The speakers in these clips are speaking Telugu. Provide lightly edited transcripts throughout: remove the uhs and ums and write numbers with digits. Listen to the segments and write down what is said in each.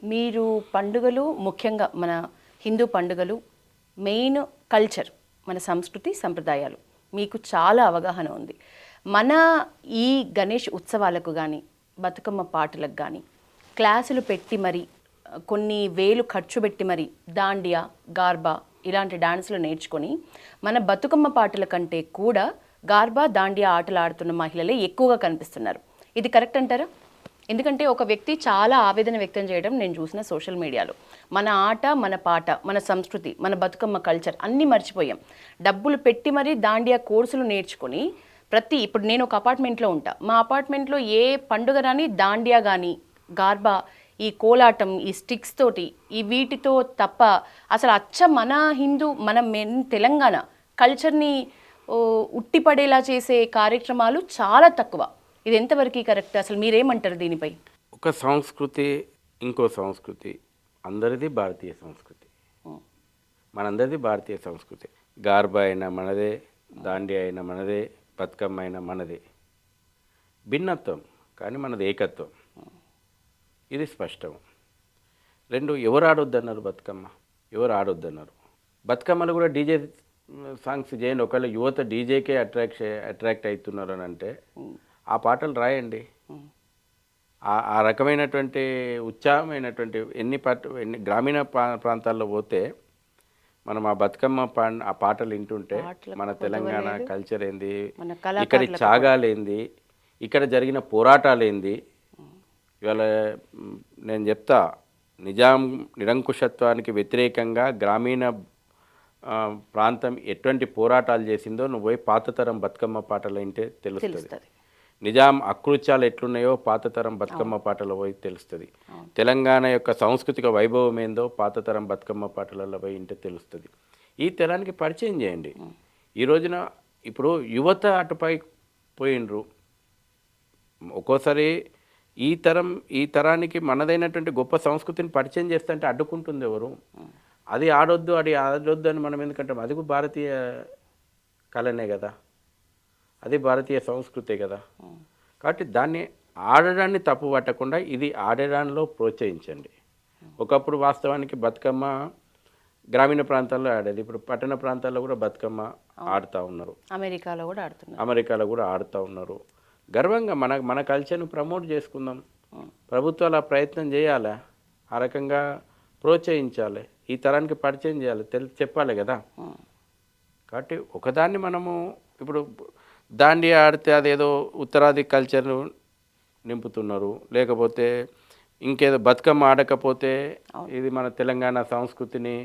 మీరు పండుగలు ముఖ్యంగా మన హిందూ పండుగలు మెయిన్ కల్చర్ మన సంస్కృతి సంప్రదాయాలు మీకు చాలా అవగాహన ఉంది. మన ఈ గణేష్ ఉత్సవాలకు కానీ బతుకమ్మ పాటలకు కానీ క్లాసులు పెట్టి మరి కొన్ని వేలు ఖర్చు పెట్టి మరి దాండియా గార్బా ఇలాంటి డాన్సులు నేర్చుకొని మన బతుకమ్మ పాటల కంటే కూడా గార్బా దాండియా ఆటలు ఆడుతున్న మహిళలే ఎక్కువగా కనిపిస్తున్నారు. ఇది కరెక్ట్ అంటారా? ఎందుకంటే ఒక వ్యక్తి చాలా ఆవేదన వ్యక్తం చేయడం నేను చూసిన సోషల్ మీడియాలో. మన ఆట, మన పాట, మన సంస్కృతి, మన బతుకమ్మ కల్చర్ అన్నీ మర్చిపోయాం. డబ్బులు పెట్టి మరీ దాండియా కోర్సులు నేర్చుకొని ఇప్పుడు నేను ఒక అపార్ట్మెంట్లో ఉంటా. మా అపార్ట్మెంట్లో ఏ పండుగ రాని దాండియా కానీ గార్బా ఈ కోలాటం ఈ స్టిక్స్ తోటి ఈ వీటితో తప్ప అసలు మన హిందూ మన తెలంగాణ కల్చర్ని ఉట్టిపడేలా చేసే కార్యక్రమాలు చాలా తక్కువ. ఇది ఎంతవరకు కరెక్ట్? అసలు మీరేమంటారు దీనిపై? ఒక సంస్కృతి ఇంకో సంస్కృతి, అందరిది భారతీయ సంస్కృతి, మనందరిది భారతీయ సంస్కృతి. గార్బా అయినా మనదే, దాండియా అయినా మనదే, బతుకమ్మ అయినా మనదే. భిన్నత్వం కానీ మనది ఏకత్వం, ఇది స్పష్టం. రెండు, ఎవరు ఆడొద్దన్నారు బతుకమ్మ? ఎవరు ఆడొద్దన్నారు? బతుకమ్మలు కూడా డీజే సాంగ్స్ చేయండి. ఒకవేళ యువత డీజేకే అట్రాక్ట్ అవుతున్నారు అని అంటే ఆ పాటలు రాయండి. ఆ రకమైనటువంటి ఉత్సాహమైనటువంటి ఎన్ని గ్రామీణ ప్రాంతాల్లో పోతే మనం ఆ బతుకమ్మ ఆ పాటలు వింటుంటే మన తెలంగాణ కల్చర్ ఏంది, ఇక్కడి త్యాగాలేంది, ఇక్కడ జరిగిన పోరాటాలు ఏంది. ఇవాళ నేను చెప్తా, నిజాం నిరంకుశత్వానికి వ్యతిరేకంగా గ్రామీణ ప్రాంతం ఎటువంటి పోరాటాలు చేసిందో నువ్వు పోయి పాతతరం బతుకమ్మ పాటలు వింటే తెలుస్తుంది. నిజాం అకృత్యాలు ఎట్లున్నాయో పాతతరం బతుకమ్మ పాటలు పోయి తెలుస్తుంది. తెలంగాణ యొక్క సాంస్కృతిక వైభవం ఏందో పాతతరం బతుకమ్మ పాటలలో పోయి వింటే తెలుస్తుంది. ఈ తరానికి పరిచయం చేయండి. ఈ రోజున ఇప్పుడు యువత అటుపై పోయినరు. ఒక్కోసారి ఈ తరానికి మనదైనటువంటి గొప్ప సంస్కృతిని పరిచయం చేస్తుంటే అడ్డుకుంటుంది ఎవరు? అది ఆడొద్దు అని మనం ఎందుకంటాం? అది కూడా భారతీయ కళనే కదా, అది భారతీయ సంస్కృతే కదా. కాబట్టి దాన్ని ఆడడాన్ని తప్పు పట్టకుండా ఇది ఆడడానిలో ప్రోత్సహించండి. ఒకప్పుడు వాస్తవానికి బతుకమ్మ గ్రామీణ ప్రాంతాల్లో ఆడేది, ఇప్పుడు పట్టణ ప్రాంతాల్లో కూడా బతుకమ్మ ఆడుతూ ఉన్నారు. అమెరికాలో కూడా ఆడుతూ ఉన్నారు. గర్వంగా మన కల్చర్ను ప్రమోట్ చేసుకుందాం. ప్రభుత్వాలు ఆ ప్రయత్నం చేయాలి, ఆ రకంగా ప్రోత్సహించాలి, ఈ తరానికి పరిచయం చేయాలి, చెప్పాలి కదా. కాబట్టి ఒకదాన్ని మనము ఇప్పుడు దాండియా ఆడితే అదేదో ఉత్తరాది కల్చర్ను నింపుతున్నారు, లేకపోతే ఇంకేదో బతుకమ్మ ఆడకపోతే ఇది మన తెలంగాణ సంస్కృతిని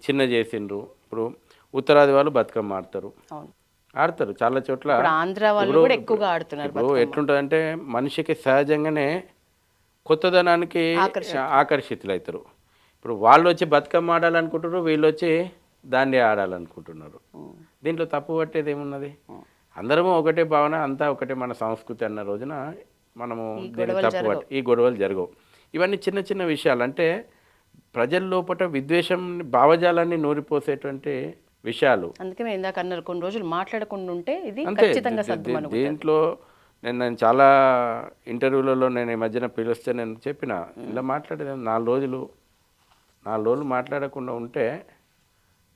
చిన్న చేసిండ్రు. ఇప్పుడు ఉత్తరాది వాళ్ళు బతుకమ్మ ఆడతారు చాలా చోట్ల. ఇప్పుడు ఎట్లుంటుందంటే మనిషికి సహజంగానే కొత్తదనానికి ఆకర్షితులవుతారు. ఇప్పుడు వాళ్ళు వచ్చి బతుకమ్మ ఆడాలనుకుంటున్నారు, వీళ్ళు వచ్చి దాండియా ఆడాలనుకుంటున్నారు. దీంట్లో తప్పు పట్టేది ఏమున్నది? అందరము ఒకటే భావన, అంతా ఒకటే మన సంస్కృతి అన్న రోజున మనము దీన్ని తప్పు పట్టి ఈ గొడవలు జరగవు. ఇవన్నీ చిన్న చిన్న విషయాలు. అంటే ప్రజల లోపల విద్వేషం భావజాలాన్ని నూరిపోసేటువంటి విషయాలు. అందుకే ఇందాక అన్నారు కొన్ని రోజులు మాట్లాడకుండా ఉంటే ఇది దీంట్లో నేను చాలా ఇంటర్వ్యూలలో నేను ఈ మధ్యన పిలిస్తే నేను చెప్పిన, ఇలా మాట్లాడేది 4 రోజులు మాట్లాడకుండా ఉంటే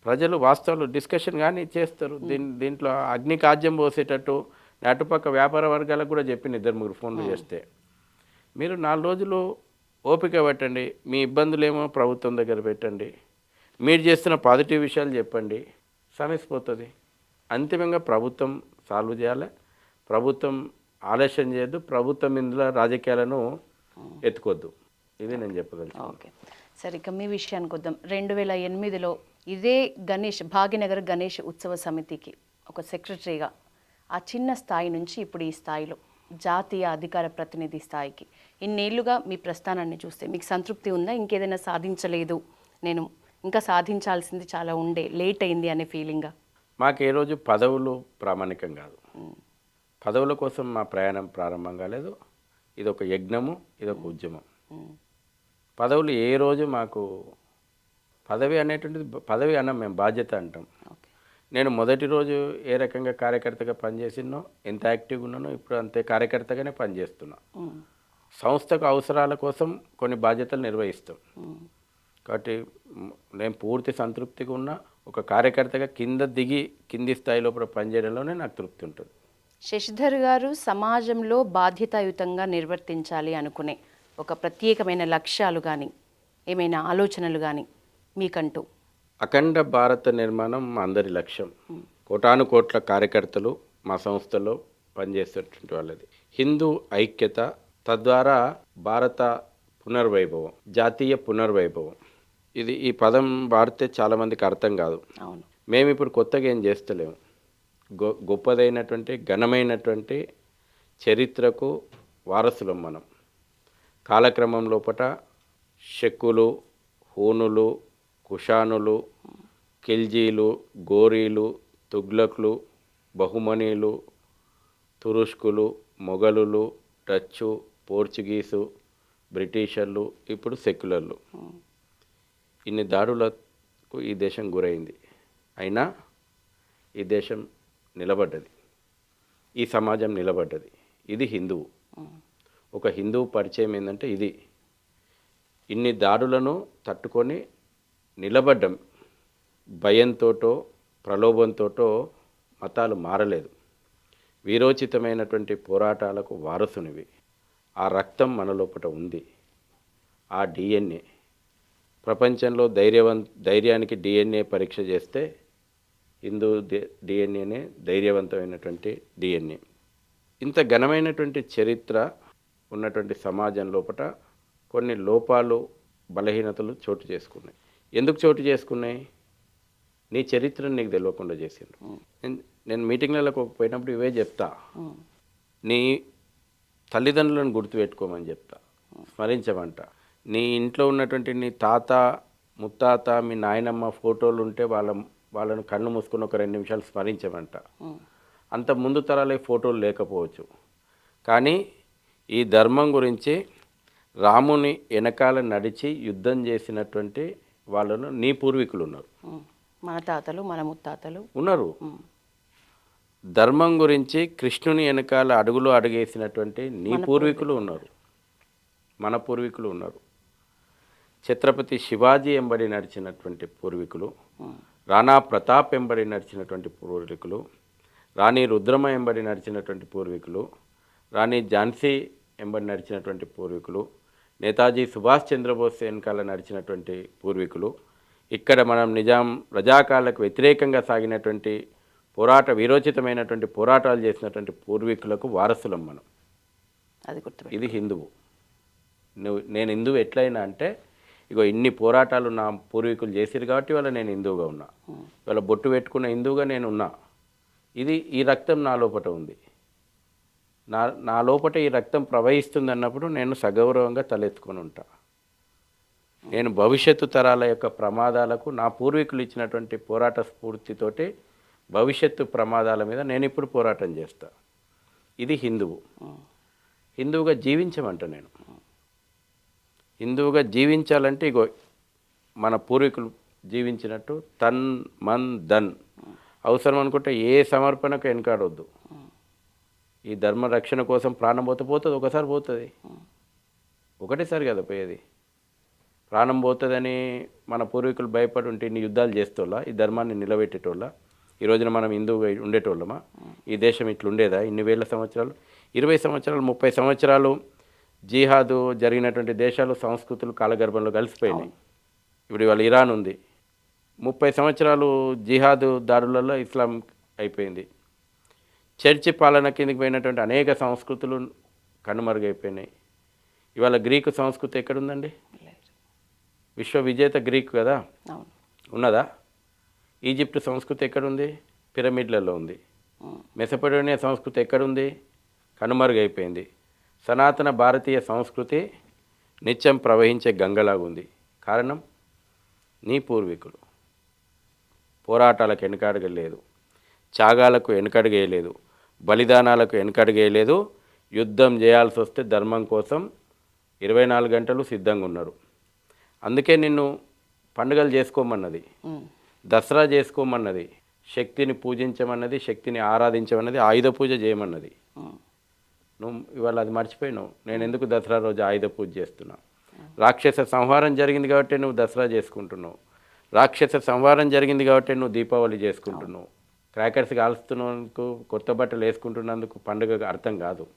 ప్రజలు వాస్తవాలు డిస్కషన్ కానీ చేస్తారు. దీంట్లో అగ్ని కాజ్యం పోసేటట్టు అటుపక్క వ్యాపార వర్గాలకు కూడా చెప్పిన 2-3 ఫోన్లు చేస్తే, మీరు 4 రోజులు ఓపిక పెట్టండి, మీ ఇబ్బందులేమో ప్రభుత్వం దగ్గర పెట్టండి, మీరు చేస్తున్న పాజిటివ్ విషయాలు చెప్పండి, సమస్యపోతుంది. అంతిమంగా ప్రభుత్వం సాల్వ్ చేయాలి. ప్రభుత్వం ఆలస్యం చేయొద్దు, ప్రభుత్వం ఇందులో రాజకీయాలను ఎత్తుకోవద్దు. ఇది నేను చెప్పగలను. ఓకే సరే, ఇక మీ విషయానికి వద్దాం. 2008లో ఇదే భాగ్యనగర్ గణేష్ ఉత్సవ సమితికి ఒక సెక్రటరీగా ఆ చిన్న స్థాయి నుంచి ఇప్పుడు ఈ స్థాయిలో జాతీయ అధికార ప్రతినిధి స్థాయికి ఇన్నేళ్లుగా మీ ప్రస్థానాన్ని చూస్తే మీకు సంతృప్తి ఉందా? ఇంకేదైనా సాధించలేదు, నేను ఇంకా సాధించాల్సింది చాలా ఉండే, లేట్ అయింది అనే ఫీలింగా? మాకు ఏ రోజు పదవులు ప్రామాణికం కాదు. పదవుల కోసం మా ప్రయాణం ప్రారంభం కాలేదు. ఇది ఒక యజ్ఞము, ఇది ఒక ఉద్యమం. పదవులు ఏ రోజు మాకు పదవి అనేటువంటిది పదవి అన్నాం, మేము బాధ్యత అంటాం. నేను మొదటి రోజు ఏ రకంగా కార్యకర్తగా పనిచేసినో, ఎంత యాక్టివ్గా ఉన్నానో ఇప్పుడు అంతే కార్యకర్తగానే పనిచేస్తున్నా. సంస్థకు అవసరాల కోసం కొన్ని బాధ్యతలు నిర్వహిస్తాం. కాబట్టి నేను పూర్తి సంతృప్తిగా ఉన్న ఒక కార్యకర్తగా కింద దిగి కింది స్థాయి లోపల పనిచేయడంలోనే నాకు తృప్తి ఉంటుంది. శశిధర్ గారు సమాజంలో బాధ్యతాయుతంగా నిర్వర్తించాలి అనుకునే ఒక ప్రత్యేకమైన లక్ష్యాలు కానీ ఏమైనా ఆలోచనలు కానీ మీకంటూ? అఖండ భారత నిర్మాణం మా అందరి లక్ష్యం. కోటాను కోట్ల కార్యకర్తలు మా సంస్థలో పనిచేసేటువంటి వాళ్ళది. హిందూ ఐక్యత, తద్వారా భారత పునర్వైభవం, జాతీయ పునర్వైభవం. ఈ పదం వాడితే చాలామందికి అర్థం కాదు. అవును. మేము ఇప్పుడు కొత్తగా ఏం చేస్తలేము. గొప్పదైనటువంటి ఘనమైనటువంటి చరిత్రకు వారసులం మనం. కాలక్రమం లోపట శక్కులు, హూనులు, కుషానులు, ఖిల్జీలు, గోరీలు, తుగ్లక్లు, బహుమనీలు, తురుష్కులు, మొఘలులు, డచ్చు, పోర్చుగీసు, బ్రిటిషర్లు, ఇప్పుడు సెక్యులర్లు, ఇన్ని దాడులకు ఈ దేశం గురైంది. అయినా ఈ దేశం నిలబడ్డది, ఈ సమాజం నిలబడ్డది. ఇది హిందువు. ఒక హిందువు పరిచయం ఏంటంటే ఇది. ఇన్ని దాడులను తట్టుకొని నిలబడ్డం. భయంతోటో ప్రలోభంతోటో మతాలు మారలేదు. వీరోచితమైనటువంటి పోరాటాలకు వారసునివి. ఆ రక్తం మన లోపల ఉంది. ఆ డిఎన్ఏ ప్రపంచంలో ధైర్యానికి డిఎన్ఏ పరీక్ష చేస్తే హిందూ డిఎన్ఏనే ధైర్యవంతమైనటువంటి డిఎన్ఏ. ఇంత ఘనమైనటువంటి చరిత్ర ఉన్నటువంటి సమాజం లోపల కొన్ని లోపాలు, బలహీనతలు చోటు చేసుకున్నాయి. ఎందుకు చోటు చేసుకున్నాయి? నీ చరిత్రను నీకు తెలియకుండా చేసిండ్రు. నేను మీటింగ్లకు పోయినప్పుడు ఇవే చెప్తా. నీ తల్లిదండ్రులను గుర్తుపెట్టుకోమని చెప్తా, స్మరించమంట. నీ ఇంట్లో ఉన్నటువంటి నీ తాత, ముత్తాత, మీ నాయనమ్మ ఫోటోలు ఉంటే వాళ్ళను కన్ను మూసుకుని ఒక 2 నిమిషాలు స్మరించమంట. అంత ముందు తరాలే ఫోటోలు లేకపోవచ్చు, కానీ ఈ ధర్మం గురించి రాముని వెనకాల నడిచి యుద్ధం చేసినటువంటి వాళ్ళను నీ పూర్వీకులు ఉన్నారు. మన తాతలు, మన ముత్తాతలు ఉన్నారు. ధర్మం గురించి కృష్ణుని వెనకాల అడుగులో అడుగేసినటువంటి నీ పూర్వీకులు ఉన్నారు, మన పూర్వీకులు ఉన్నారు. ఛత్రపతి శివాజీ ఎంబడి నడిచినటువంటి పూర్వీకులు, రాణా ప్రతాప్ ఎంబడి నడిచినటువంటి పూర్వీకులు, రాణి రుద్రమ ఎంబడి నడిచినటువంటి పూర్వీకులు, రాణి ఝాన్సీ ఎంబడి నడిచినటువంటి పూర్వీకులు, నేతాజీ సుభాష్ చంద్రబోస్ వెనకాల నడిచినటువంటి పూర్వీకులు, ఇక్కడ మనం నిజాం రజాకార్లకు వ్యతిరేకంగా సాగినటువంటి వీరోచితమైనటువంటి పోరాటాలు చేసినటువంటి పూర్వీకులకు వారసులం మనం. అది గుర్తు. ఇది హిందువు. నేను హిందువు ఎట్లయినా అంటే ఇగో ఇన్ని పోరాటాలు నా పూర్వీకులు చేసిరు కాబట్టి వాళ్ళ నేను హిందువుగా ఉన్నా. వాళ్ళ బొట్టు పెట్టుకున్న హిందువుగా నేను ఉన్నా. ఈ రక్తం నా లోపట ఉంది. నా లోపట ఈ రక్తం ప్రవహిస్తుంది అన్నప్పుడు నేను సగౌరవంగా తలెత్తుకొని ఉంటా. నేను భవిష్యత్తు తరాల యొక్క ప్రమాదాలకు నా పూర్వీకులు ఇచ్చినటువంటి పోరాట స్ఫూర్తితోటి భవిష్యత్తు ప్రమాదాల మీద నేను ఇప్పుడు పోరాటం చేస్తా. ఇది హిందువు. హిందువుగా జీవించమంట. నేను హిందువుగా జీవించాలంటే ఇగో మన పూర్వీకులు జీవించినట్టు తన్ మన్ ధన్ అవసరం అనుకుంటే ఏ సమర్పణకు వెనకాడొద్దు. ఈ ధర్మ రక్షణ కోసం ప్రాణం పోతుంది, ఒకసారి పోతుంది, ఒకటేసారి కదా పోయేది. ప్రాణం పోతుందని మన పూర్వీకులు భయపడి ఉంటే ఇన్ని యుద్ధాలు చేస్తోళ్ళ, ఈ ధర్మాన్ని నిలబెట్టేటోళ్ళ, ఈ రోజున మనం హిందువుగా ఉండేటోళ్ళమా? ఈ దేశం ఇట్లుండేదా? ఇన్ని వేల సంవత్సరాలు, 20 సంవత్సరాలు, 30 సంవత్సరాలు జిహాదు జరిగినటువంటి దేశాలు, సంస్కృతులు కాలగర్భంలో కలిసిపోయినాయి. ఇప్పుడు ఇవాళ ఇరాన్ ఉంది. 30 సంవత్సరాలు జిహాదు దాడులలో ఇస్లాం అయిపోయింది. చర్చి పాలన కిందకి పోయినటువంటి అనేక సంస్కృతులు కనుమరుగైపోయినాయి. ఇవాళ గ్రీకు సంస్కృతి ఎక్కడుందండి? విశ్వ విజేత గ్రీకు కదా, ఉన్నదా? ఈజిప్ట్ సంస్కృతి ఎక్కడుంది? పిరమిడ్లలో ఉంది. మెసపడోనియా సంస్కృతి ఎక్కడుంది? కనుమరుగైపోయింది. సనాతన భారతీయ సంస్కృతి నిత్యం ప్రవహించే గంగలాగుంది. కారణం నీ పూర్వీకులు పోరాటాలకు వెనకడగలేదు, త్యాగాలకు వెనకడుగేయలేదు, బలిదానాలకు వెనకడుగేయలేదు. యుద్ధం చేయాల్సి వస్తే ధర్మం కోసం 24 గంటలు సిద్ధంగా ఉన్నారు. అందుకే నిన్ను పండుగలు చేసుకోమన్నది, దసరా చేసుకోమన్నది, శక్తిని పూజించమన్నది, శక్తిని ఆరాధించమన్నది, ఆయుధ పూజ చేయమన్నది. నువ్వు ఇవాళ అది మర్చిపోయినావు. నేను ఎందుకు దసరా రోజు ఆయుధ పూజ చేస్తున్నా? రాక్షస సంహారం జరిగింది కాబట్టి నువ్వు దసరా చేసుకుంటున్నావు. రాక్షస సంహారం జరిగింది కాబట్టి నువ్వు దీపావళి చేసుకుంటున్నావు. క్రాకర్స్ కాల్స్తున్నందుకు, కొత్త బట్టలు వేసుకుంటున్నందుకు పండుగ అర్థం కాదు.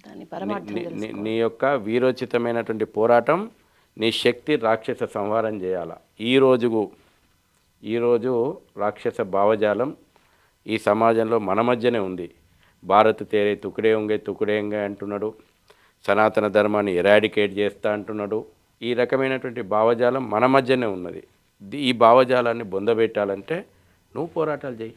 దాని పరమార్థం నీ యొక్క వీరోచితమైనటువంటి పోరాటం, నీ శక్తి రాక్షస సంహారం చేయాల. ఈరోజు రాక్షస భావజాలం ఈ సమాజంలో మన మధ్యనే ఉంది. భారత్ తేరే తుకుడేంగే అంటున్నాడు. సనాతన ధర్మాన్ని ఎరాడికేట్ చేస్తా అంటున్నాడు. ఈ రకమైనటువంటి భావజాలం మన మధ్యనే ఉన్నది. ఈ భావజాలాన్ని బొందబెట్టాలంటే నువ్వు పోరాటాలు చేయి.